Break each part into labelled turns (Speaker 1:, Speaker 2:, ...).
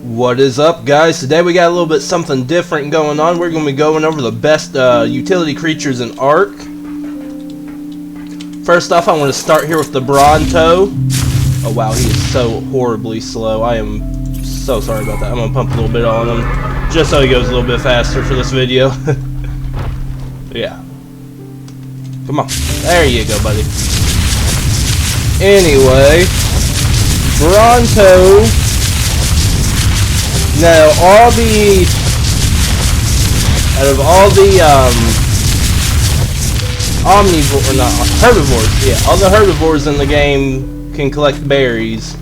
Speaker 1: What is up, guys? Today we got a little bit something different going on. We're going to be going over the best utility creatures in ARK. First off, I want to start here with the Bronto. Oh wow, he is so horribly slow. I am so sorry about that. I'm going to pump a little bit on him just so he goes a little bit faster for this video. Yeah. Come on. There you go, buddy. Anyway, Bronto. Now, out of all the herbivores, yeah, all the herbivores in the game can collect berries,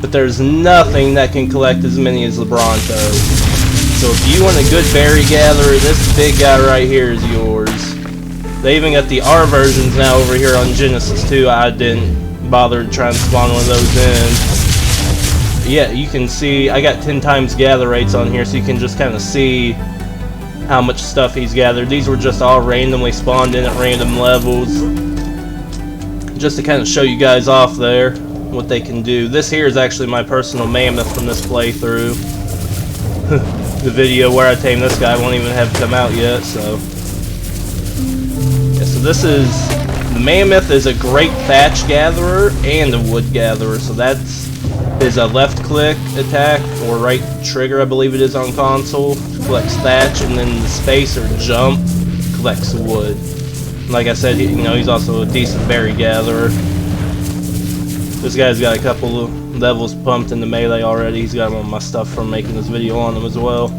Speaker 1: but there's nothing that can collect as many as the Bronto. So if you want a good berry gatherer, this big guy right here is yours. They even got the R versions now over here on Genesis too. I didn't bother to try and spawn one of those in. Yeah, you can see I got 10 times gather rates on here, so you can just kind of see how much stuff he's gathered. These were just all randomly spawned in at random levels, just to kind of show you guys off there what they can do. This here is actually my personal Mammoth from this playthrough. The video where I tamed this guy won't even have come out yet, so yeah. So this is the Mammoth is a great thatch gatherer and a wood gatherer. So that's his left click attack or right trigger, I believe it is on console, collects thatch, and then the space or jump collects wood. Like I said, he's also a decent berry gatherer. This guy's got a couple of levels pumped into melee already. He's got all my stuff from making this video on him as well.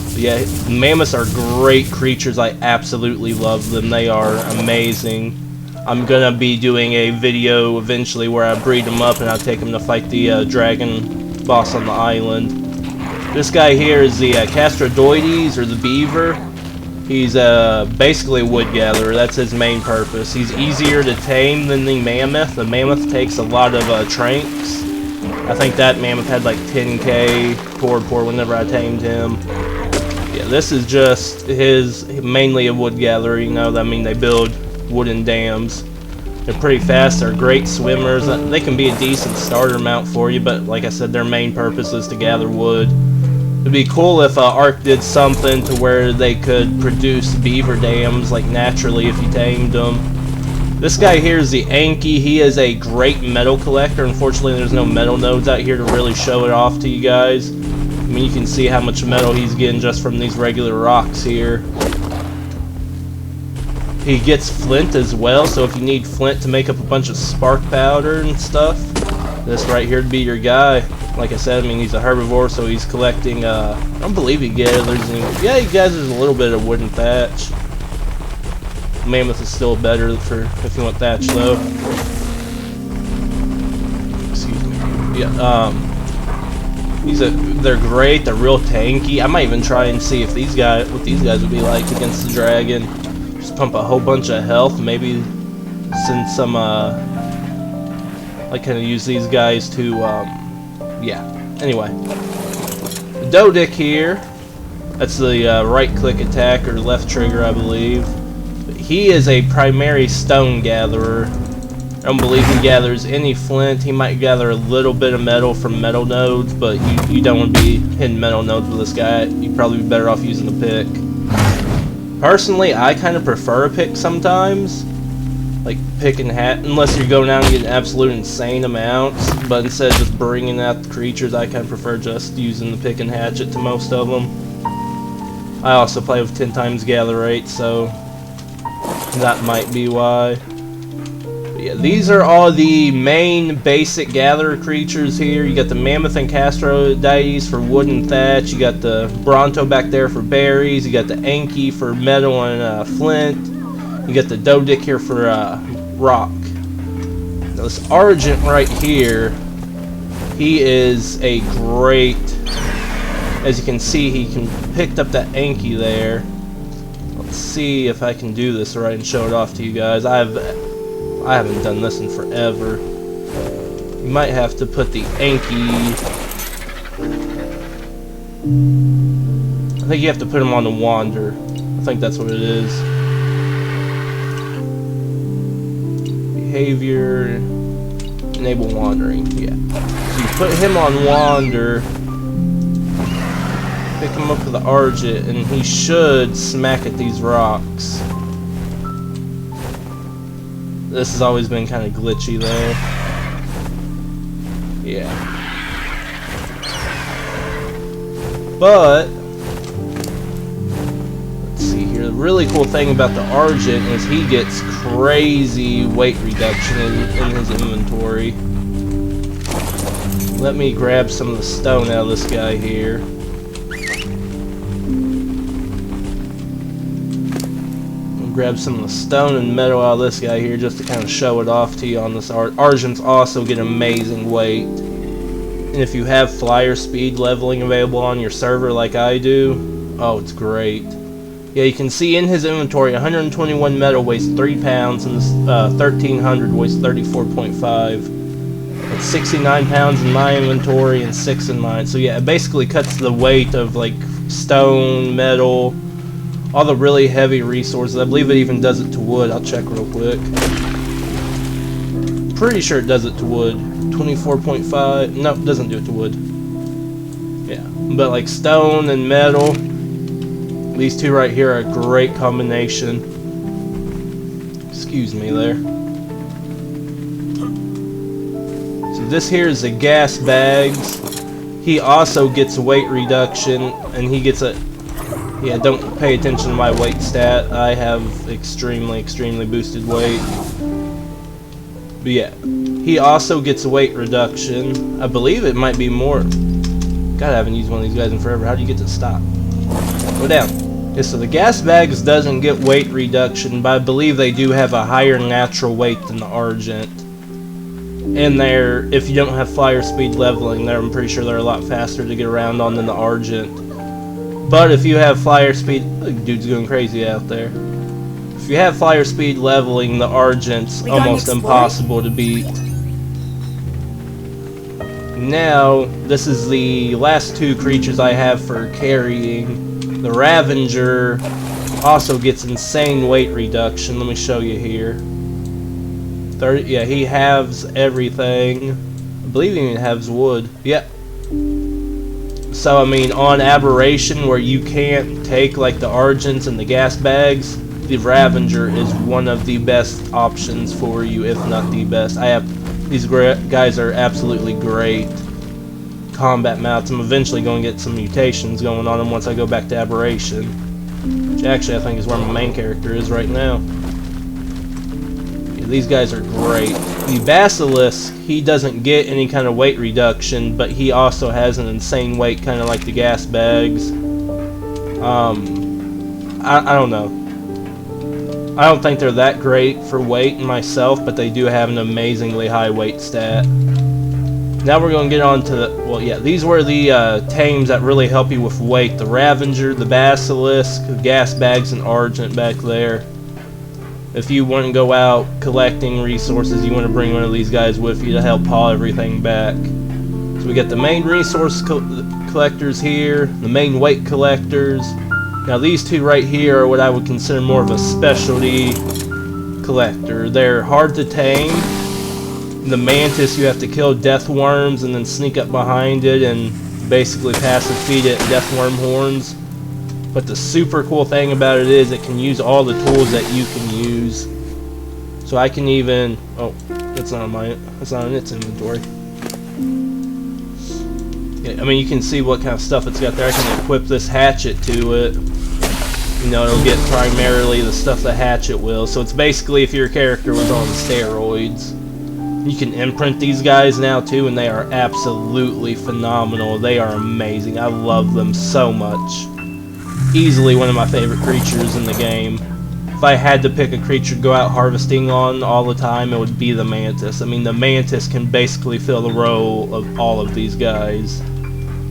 Speaker 1: But yeah, mammoths are great creatures. I absolutely love them. They are amazing. I'm gonna be doing a video eventually where I breed them up and I take them to fight the dragon boss on the island. This guy here is the Doedick or the Beaver. He's basically a wood gatherer. That's his main purpose. He's easier to tame than the Mammoth. The Mammoth takes a lot of tranks. I think that Mammoth had like 10k cord pour whenever I tamed him. Yeah, this is just mainly a wood gatherer. I mean, they build wooden dams. They're pretty fast. They're great swimmers. They can be a decent starter mount for you, but like I said, their main purpose is to gather wood. It'd be cool if ARK did something to where they could produce beaver dams like naturally if you tamed them. This guy here is the Anki. He is a great metal collector. Unfortunately, there's no metal nodes out here to really show it off to you guys. I mean, you can see how much metal he's getting just from these regular rocks here. He gets flint as well, so if you need flint to make up a bunch of spark powder and stuff, this right here would be your guy. Like I said, I mean, he's a herbivore, so he's collecting, I don't believe he gathers any. Yeah, he gathers a little bit of wooden thatch. Mammoth is still better for if you want thatch, though. Excuse me. Yeah, they're great. They're real tanky. I might even try and see if what these guys would be like against the dragon. Just pump a whole bunch of health, maybe send some, like, kind of use these guys to, yeah. Anyway, Doedick here, that's the right-click attack or left trigger, I believe. But he is a primary stone gatherer. I don't believe he gathers any flint. He might gather a little bit of metal from metal nodes, but you don't want to be hitting metal nodes with this guy. You'd probably be better off using a pick. Personally, I kind of prefer a pick sometimes. Like pick and hat, unless you're going out and getting absolute insane amounts. But instead of just bringing out the creatures, I kind of prefer just using the pick and hatchet to most of them. I also play with 10 times gather rate, so that might be why. But yeah, these are all the main basic gatherer creatures here. You got the Mammoth and Doedick for wood and thatch. You got the Bronto back there for berries. You got the Anki for metal and flint. You got the Doedick here for rock. Now this Argent right here, he is a great, as you can see, he picked up that Anki there. Let's see if I can do this right and show it off to you guys. I haven't done this in forever. You might have to put the Anki. I think you have to put him on the Wander. I think that's what it is. Behavior. enable wandering. Yeah. So you put him on wander, pick him up with the Argent, and he should smack at these rocks. This has always been kind of glitchy there. Yeah. But let's see here. The really cool thing about the Argent is he gets crazy weight reduction in his inventory. Let me grab some of the stone out of this guy here. Grab some of the stone and metal out of this guy here just to kind of show it off to you on this Argents also get amazing weight. And if you have flyer speed leveling available on your server like I do, oh, it's great. Yeah, you can see in his inventory 121 metal weighs 3 pounds and this 1300 weighs 34.5. It's 69 pounds in my inventory and 6 in mine. So yeah, it basically cuts the weight of like stone, metal, all the really heavy resources. I believe it even does it to wood. I'll check real quick. Pretty sure it does it to wood. 24.5. No, it doesn't do it to wood. Yeah, but like stone and metal, these two right here are a great combination. Excuse me there. So this here is the Gasbags. He also gets a weight reduction, and he gets a... Yeah, don't pay attention to my weight stat. I have extremely boosted weight. But yeah, he also gets a weight reduction. I believe it might be more. God, I haven't used one of these guys in forever. How do you get to stop? Go down. Yeah, so the Gasbags doesn't get weight reduction, but I believe they do have a higher natural weight than the Argent. And they're, if you don't have flyer speed leveling, I'm pretty sure they're a lot faster to get around on than the Argent. But if you have flyer speed, dude's going crazy out there. If you have flyer speed leveling, the Argent's almost impossible to beat. Now, this is the last two creatures I have for carrying. The Ravager also gets insane weight reduction. Let me show you here. 30, yeah, he halves everything. I believe he even halves wood. Yep. So, I mean, on Aberration, where you can't take, like, the Argents and the Gasbags, the Ravager is one of the best options for you, if not the best. These guys are absolutely great combat mounts. I'm eventually going to get some mutations going on them once I go back to Aberration. Which actually, I think is where my main character is right now. Yeah, these guys are great. The Basilisk, he doesn't get any kind of weight reduction, but he also has an insane weight, kind of like the Gasbags. I don't know. I don't think they're that great for weight myself, but they do have an amazingly high weight stat. Now we're going to get on to the... Well, yeah, these were the tames that really help you with weight. The Ravager, the Basilisk, the Gasbags, and Argent back there. If you want to go out collecting resources, you want to bring one of these guys with you to help haul everything back. So we got the main resource collectors here, the main weight collectors. Now these two right here are what I would consider more of a specialty collector. They're hard to tame. The Mantis, you have to kill death worms and then sneak up behind it and basically passive feed it death worm horns. But the super cool thing about it is it can use all the tools that you can use. So I can even... Oh, that's not in its inventory. Yeah, I mean, you can see what kind of stuff it's got there. I can equip this hatchet to it. You know, it'll get primarily the stuff the hatchet will. So it's basically if your character was on steroids. You can imprint these guys now too, and they are absolutely phenomenal. They are amazing. I love them so much. Easily one of my favorite creatures in the game. If I had to pick a creature to go out harvesting on all the time, it would be the Mantis. I mean, the Mantis can basically fill the role of all of these guys.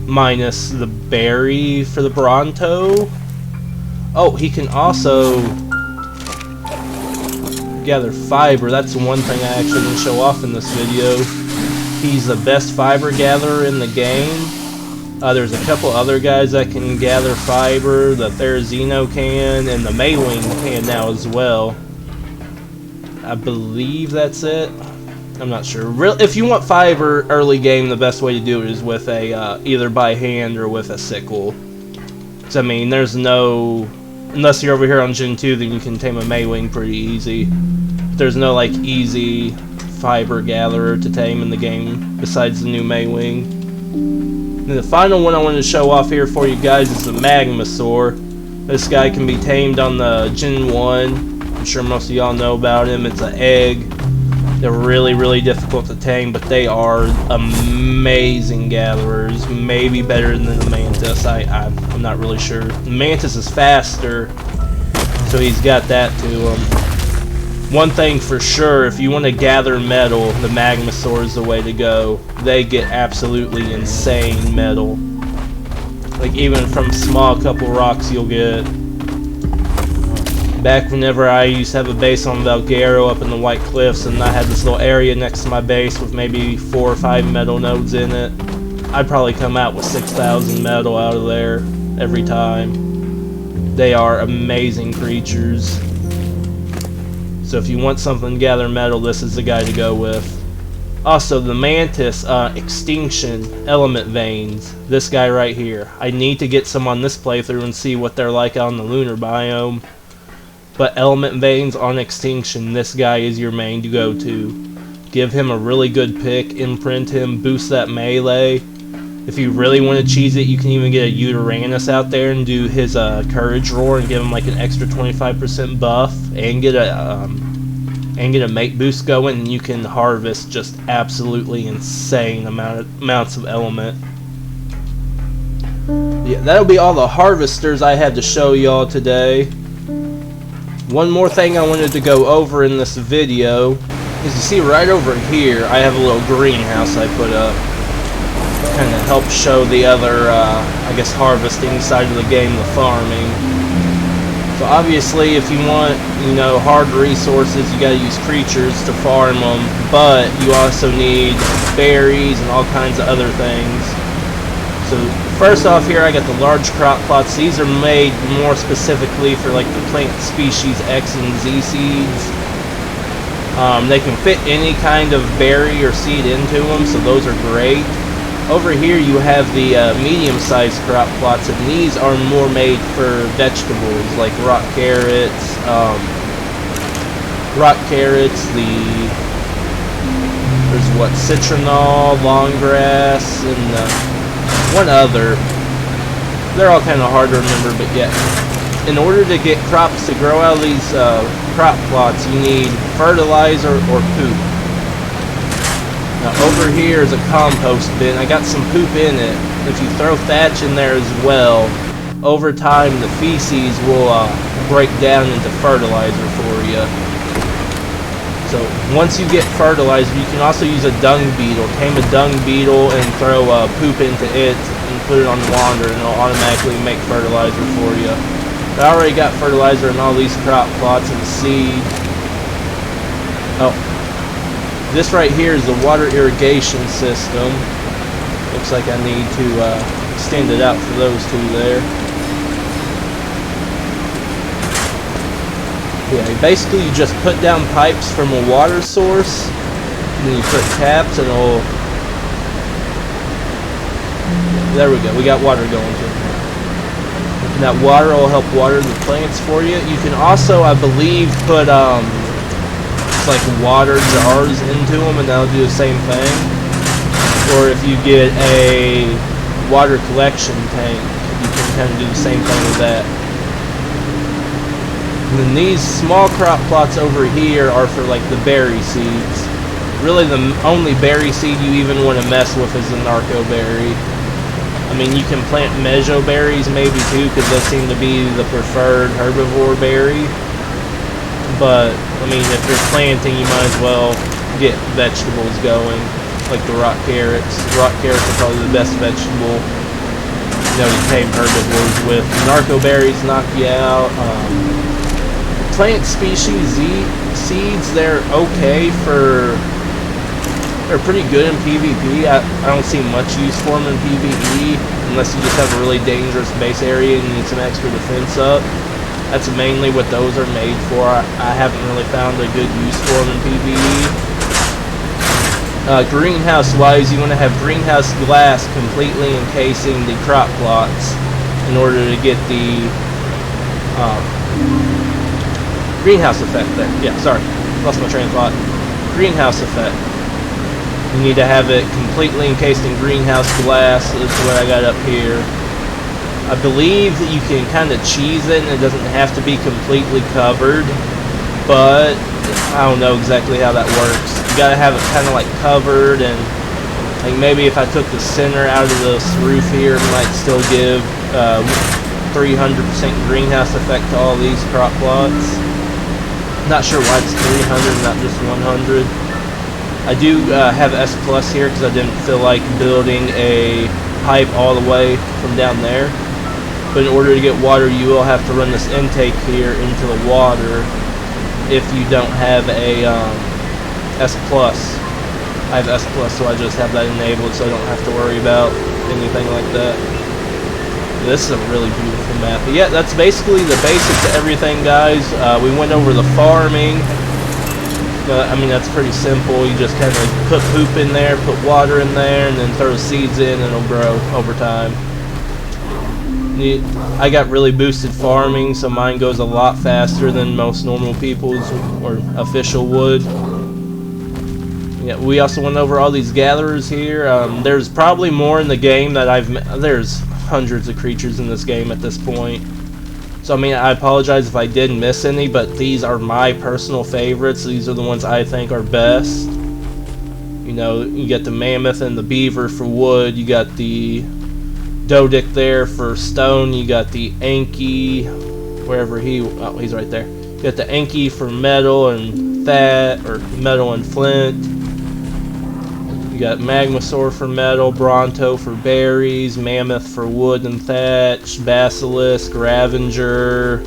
Speaker 1: Minus the berry for the Bronto. Oh, he can also gather fiber. That's the one thing I actually didn't show off in this video. He's the best fiber gatherer in the game. There's a couple other guys that can gather fiber. The Therizino can, and the Mayling can now as well. I believe that's it. I'm not sure. If you want fiber early game, the best way to do it is with a either by hand or with a sickle. So, I mean, there's no, unless you're over here on Gen 2, then you can tame a Maywing pretty easy. There's no like easy fiber gatherer to tame in the game besides the new Maywing. And the final one I wanted to show off here for you guys is the Magmasaurus. This guy can be tamed on the Gen 1. I'm sure most of y'all know about him. It's an egg. They're really, really difficult to tame, but they are amazing gatherers. Maybe better than the Mantis. I'm not really sure. The Mantis is faster, so he's got that to him. One thing for sure, if you want to gather metal, the Magmasaurus is the way to go. They get absolutely insane metal. Like even from small couple rocks you'll get. Back whenever I used to have a base on Valguero up in the White Cliffs, and I had this little area next to my base with maybe 4 or 5 metal nodes in it, I'd probably come out with 6,000 metal out of there every time. They are amazing creatures. So if you want something to gather metal, this is the guy to go with. Also, the Mantis Extinction Element Veins. This guy right here. I need to get some on this playthrough and see what they're like on the lunar biome. But Element Veins on Extinction, this guy is your main to go to. Give him a really good pick, imprint him, boost that melee. If you really want to cheese it, you can even get a Uteranus out there and do his Courage Roar and give him like an extra 25% buff, and get a mate boost going, and you can harvest just absolutely insane amounts of element. Yeah, that'll be all the harvesters I had to show y'all today. One more thing I wanted to go over in this video is, you see right over here I have a little greenhouse I put up. Kind of help show the other, I guess, harvesting side of the game, the farming. So obviously if you want, you know, hard resources, you gotta use creatures to farm them, but you also need berries and all kinds of other things. So first off here I got the large crop plots. These are made more specifically for like the plant species X and Z seeds. They can fit any kind of berry or seed into them, so those are great. Over here you have the medium-sized crop plots, and these are more made for vegetables like rock carrots, there's what, citronal, long grass, and one other. They're all kind of hard to remember, but yeah. In order to get crops to grow out of these crop plots, you need fertilizer or poop. Now over here is a compost bin. I got some poop in it. If you throw thatch in there as well, over time the feces will break down into fertilizer for you. So once you get fertilizer, you can also use a dung beetle. Tame a dung beetle and throw poop into it and put it on wander, and it'll automatically make fertilizer for you. I already got fertilizer in all these crop plots and seed. Oh, this right here is the water irrigation system. Looks like I need to extend it out for those two there. Yeah, basically you just put down pipes from a water source, and then you put taps and it'll... There we go, we got water going to it. And that water will help water the plants for you. You can also, I believe, put like water jars into them, and that'll do the same thing. Or if you get a water collection tank, you can kind of do the same thing with that. And then these small crop plots over here are for like the berry seeds. Really the only berry seed you even want to mess with is the narco berry. I mean, you can plant mejo berries maybe too, because those seem to be the preferred herbivore berry. But, I mean, if you're planting, you might as well get vegetables going, like the rock carrots. Rock carrots are probably the best vegetable, you know, to tame herbivores with. Narco berries knock you out. Plant species seeds, they're okay for... They're pretty good in PvP. I don't see much use for them in PvE, unless you just have a really dangerous base area and you need some extra defense up. That's mainly what those are made for. I haven't really found a good use for them in PvE. Greenhouse wise, you want to have greenhouse glass completely encasing the crop plots in order to get the greenhouse effect there. Yeah, sorry, lost my train of thought. Greenhouse effect. You need to have it completely encased in greenhouse glass. This is what I got up here. I believe that you can kind of cheese it and it doesn't have to be completely covered, but I don't know exactly how that works. You gotta have it kind of like covered, and like maybe if I took the center out of this roof here, it might still give 300% greenhouse effect to all these crop plots. Not sure why it's 300, not just 100. I do have S plus here because I didn't feel like building a pipe all the way from down there. But in order to get water, you will have to run this intake here into the water if you don't have a S plus. I have S plus, so I just have that enabled, so I don't have to worry about anything like that. This is a really beautiful map. But yeah, that's basically the basics of everything, guys. We went over the farming. I mean, that's pretty simple. You just kind of put poop in there, put water in there, and then throw seeds in, and it'll grow over time. I got really boosted farming, so mine goes a lot faster than most normal people's or official would. Yeah, we also went over all these gatherers here. There's probably more in the game that there's hundreds of creatures in this game at this point. So I mean, I apologize if I did miss any, but these are my personal favorites. These are the ones I think are best. You know, you get the Mammoth and the Beaver for wood. You got the Doedick there for stone. You got the Anki, wherever he's right there. You got the Anki for metal and metal and flint. You got Magmasaurus for metal, Bronto for berries, Mammoth for wood and thatch, Basilisk, Ravager,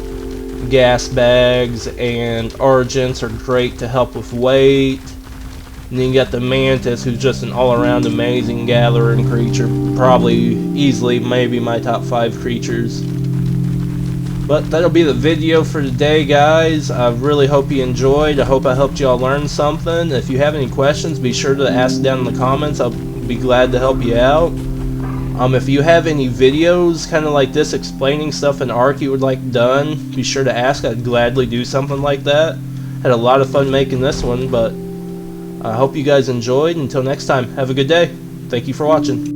Speaker 1: Gasbags, and Argents are great to help with weight. And then you got the Mantis, who's just an all-around amazing gatherer and creature. Probably easily maybe my top 5 creatures. But that'll be the video for today, guys. I really hope you enjoyed. I hope I helped y'all learn something. If you have any questions, be sure to ask down in the comments. I'll be glad to help you out. If you have any videos kind of like this explaining stuff in ARK you would like done, be sure to ask. I'd gladly do something like that. Had a lot of fun making this one, but I hope you guys enjoyed. Until next time, have a good day. Thank you for watching.